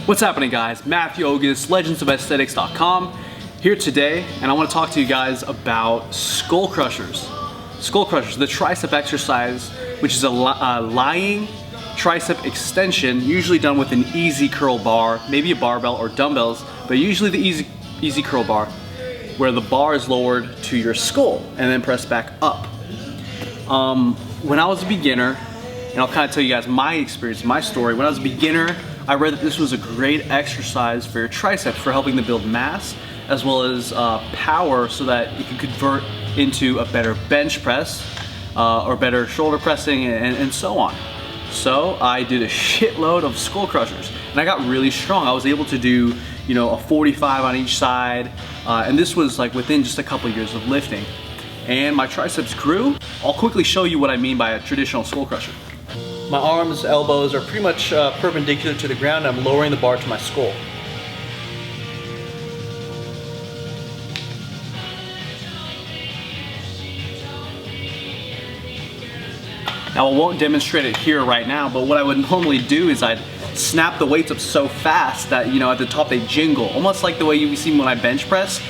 What's happening, guys? Matthew Ogus, legendsofesthetics.com here today, and I want to talk to you guys about Skullcrushers. Skullcrushers, the tricep exercise, which is a lying tricep extension, usually done with an easy curl bar, maybe a barbell or dumbbells, but usually the easy curl bar, where the bar is lowered to your skull and then pressed back up. When I was a beginner, and I'll kind of tell you guys my experience, my story. When I was a beginner, I read that this was a great exercise for your triceps for helping to build mass as well as power so that you can convert into a better bench press or better shoulder pressing and so on. So I did a shitload of Skullcrushers and I got really strong. I was able to do, you know, a 45 on each side, and this was like within just a couple years of lifting. And my triceps grew. I'll quickly show you what I mean by a traditional Skullcrusher. My arms, elbows are pretty much perpendicular to the ground. I'm lowering the bar to my skull. Now I won't demonstrate it here right now, but what I would normally do is I'd snap the weights up so fast that, you know, at the top they jingle, almost like the way you see when I bench press,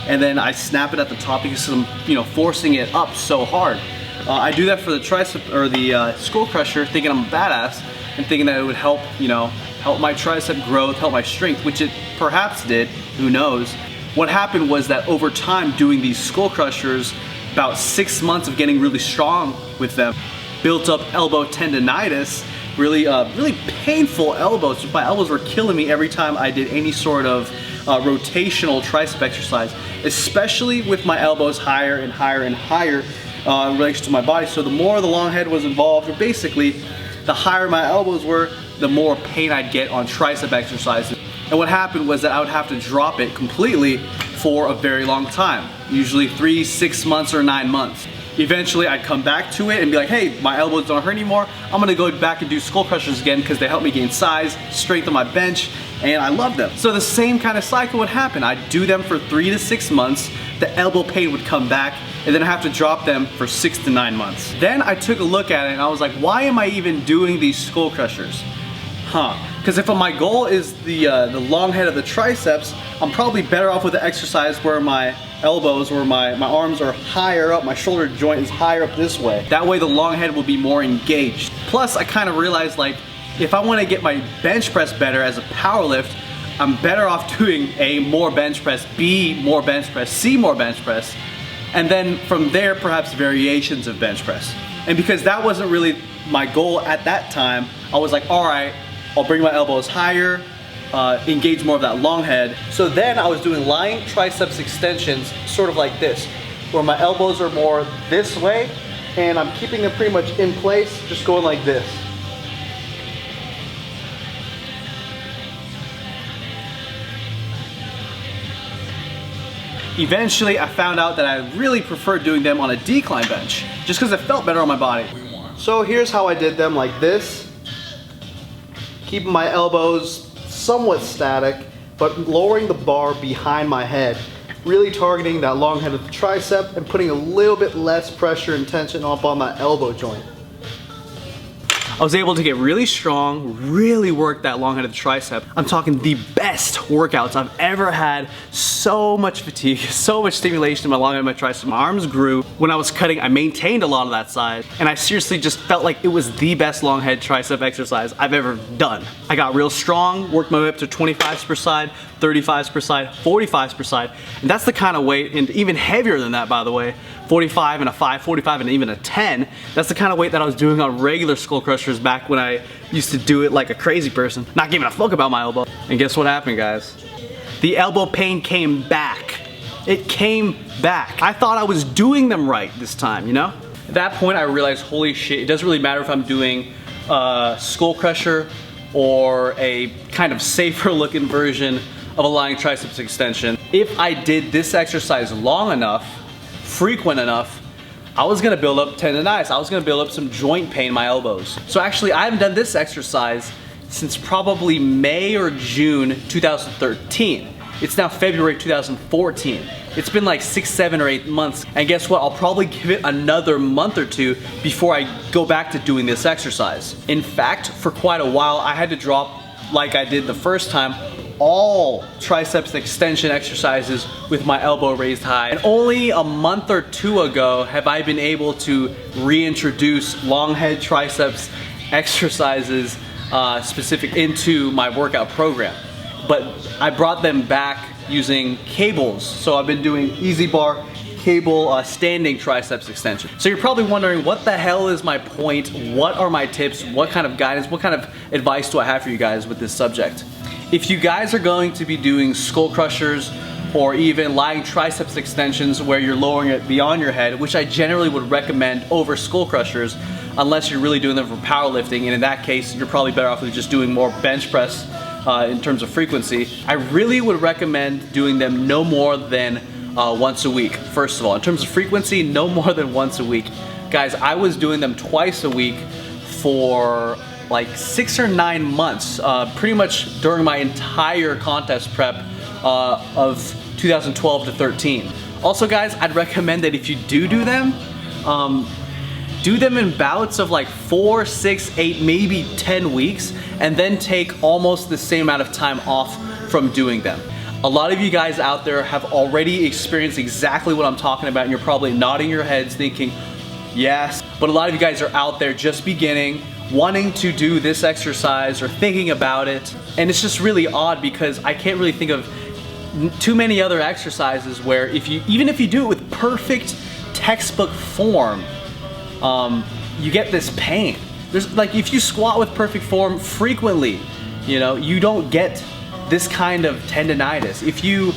and then I snap it at the top because I'm, you know, forcing it up so hard. I do that for the tricep or the Skullcrusher, thinking I'm a badass and thinking that it would help, you know, help my tricep growth, help my strength, which it perhaps did, who knows. What happened was that over time doing these Skullcrushers, about 6 months of getting really strong with them, built up elbow tendonitis, really painful elbows. My elbows were killing me every time I did any sort of rotational tricep exercise, especially with my elbows higher and higher and higher in relation to my body. So the more the long head was involved, or basically the higher my elbows were, the more pain I'd get on tricep exercises. And what happened was that I would have to drop it completely for a very long time, usually 3, 6 months, or 9 months. Eventually I'd come back to it and be like, hey, my elbows don't hurt anymore. I'm gonna go back and do Skullcrushers again because they help me gain size, strength on my bench, and I love them. So the same kind of cycle would happen. I'd do them for 3 to 6 months, the elbow pain would come back, and then I have to drop them for 6 to 9 months. Then I took a look at it and I was like, why am I even doing these Skullcrushers? Because if my goal is the long head of the triceps, I'm probably better off with an exercise where my elbows or my arms are higher up, my shoulder joint is higher up this way. That way the long head will be more engaged. Plus I kind of realized, like, if I want to get my bench press better as a power lift, I'm better off doing A, more bench press, B, more bench press, C, more bench press, and then from there perhaps variations of bench press. And because that wasn't really my goal at that time, I was like, all right, I'll bring my elbows higher, engage more of that long head. So then I was doing lying triceps extensions, sort of like this, where my elbows are more this way, and I'm keeping them pretty much in place, just going like this. Eventually, I found out that I really preferred doing them on a decline bench, just because it felt better on my body. So here's how I did them, like this, keeping my elbows somewhat static, but lowering the bar behind my head, really targeting that long head of the tricep and putting a little bit less pressure and tension up on that elbow joint. I was able to get really strong, really work that long head of the tricep. I'm talking the best workouts I've ever had. So much fatigue, so much stimulation in my long head of my tricep. My arms grew. When I was cutting, I maintained a lot of that size, and I seriously just felt like it was the best long head tricep exercise I've ever done. I got real strong, worked my way up to 25s per side, 35s per side, 45s per side, and that's the kind of weight, and even heavier than that, by the way, 45 and a 5, 45 and even a 10. That's the kind of weight that I was doing on regular Skullcrushers back when I used to do it like a crazy person, not giving a fuck about my elbow. And guess what happened, guys? The elbow pain came back. It came back. I thought I was doing them right this time, you know? At that point I realized, holy shit, it doesn't really matter if I'm doing a Skullcrusher or a kind of safer looking version of a lying triceps extension. If I did this exercise long enough, frequent enough, I was gonna build up tendonitis. I was gonna build up some joint pain in my elbows. So actually, I haven't done this exercise since probably May or June 2013. It's now February 2014. It's been like 6, 7, or 8 months. And guess what? I'll probably give it another month or two before I go back to doing this exercise. In fact, for quite a while, I had to drop like I did the first time, all triceps extension exercises with my elbow raised high. And only a month or two ago have I been able to reintroduce long head triceps exercises specific into my workout program. But I brought them back using cables. So I've been doing easy bar, cable, standing triceps extension. So you're probably wondering, what the hell is my point? What are my tips? What kind of guidance, what kind of advice do I have for you guys with this subject? If you guys are going to be doing skull crushers or even lying triceps extensions where you're lowering it beyond your head, which I generally would recommend over skull crushers, unless you're really doing them for powerlifting, and in that case, you're probably better off with just doing more bench press in terms of frequency, I really would recommend doing them no more than once a week. First of all, in terms of frequency, no more than once a week. Guys, I was doing them twice a week for like 6 or 9 months, pretty much during my entire contest prep of 2012 to 13. Also guys, I'd recommend that if you do them in bouts of like 4, 6, 8, maybe 10 weeks, and then take almost the same amount of time off from doing them. A lot of you guys out there have already experienced exactly what I'm talking about, and you're probably nodding your heads thinking, yes, but a lot of you guys are out there just beginning, wanting to do this exercise or thinking about it, and it's just really odd because I can't really think of too many other exercises where even if you do it with perfect textbook form, you get this pain. There's like, if you squat with perfect form frequently, you know, you don't get this kind of tendonitis. If you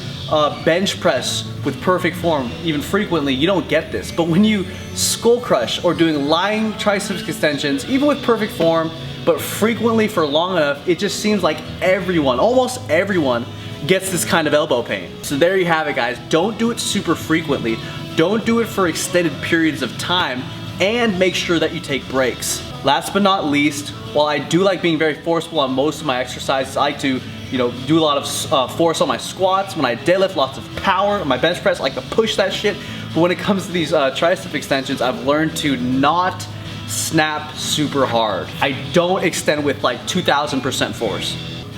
bench press with perfect form even frequently, you don't get this. But when you skull crush or doing lying triceps extensions, even with perfect form, but frequently for long enough, it just seems like everyone, almost everyone, gets this kind of elbow pain. So there you have it guys. Don't do it super frequently. Don't do it for extended periods of time, and make sure that you take breaks. Last but not least, while I do like being very forceful on most of my exercises, I like to do a lot of force on my squats. When I deadlift, lots of power. On my bench press, I like to push that shit. But when it comes to these tricep extensions, I've learned to not snap super hard. I don't extend with like 2000% force.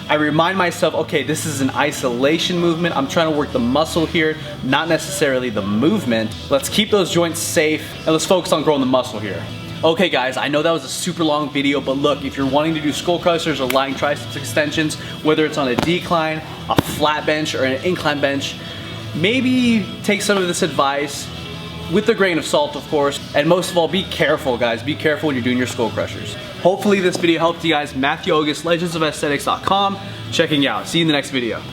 I remind myself, okay, this is an isolation movement. I'm trying to work the muscle here, not necessarily the movement. Let's keep those joints safe, and let's focus on growing the muscle here. Okay guys, I know that was a super long video, but look, if you're wanting to do skull crushers or lying triceps extensions, whether it's on a decline, a flat bench, or an incline bench, maybe take some of this advice with a grain of salt, of course, and most of all, be careful guys. Be careful when you're doing your skull crushers. Hopefully this video helped you guys. Matthew Ogus, legendsofesthetics.com, checking you out. See you in the next video.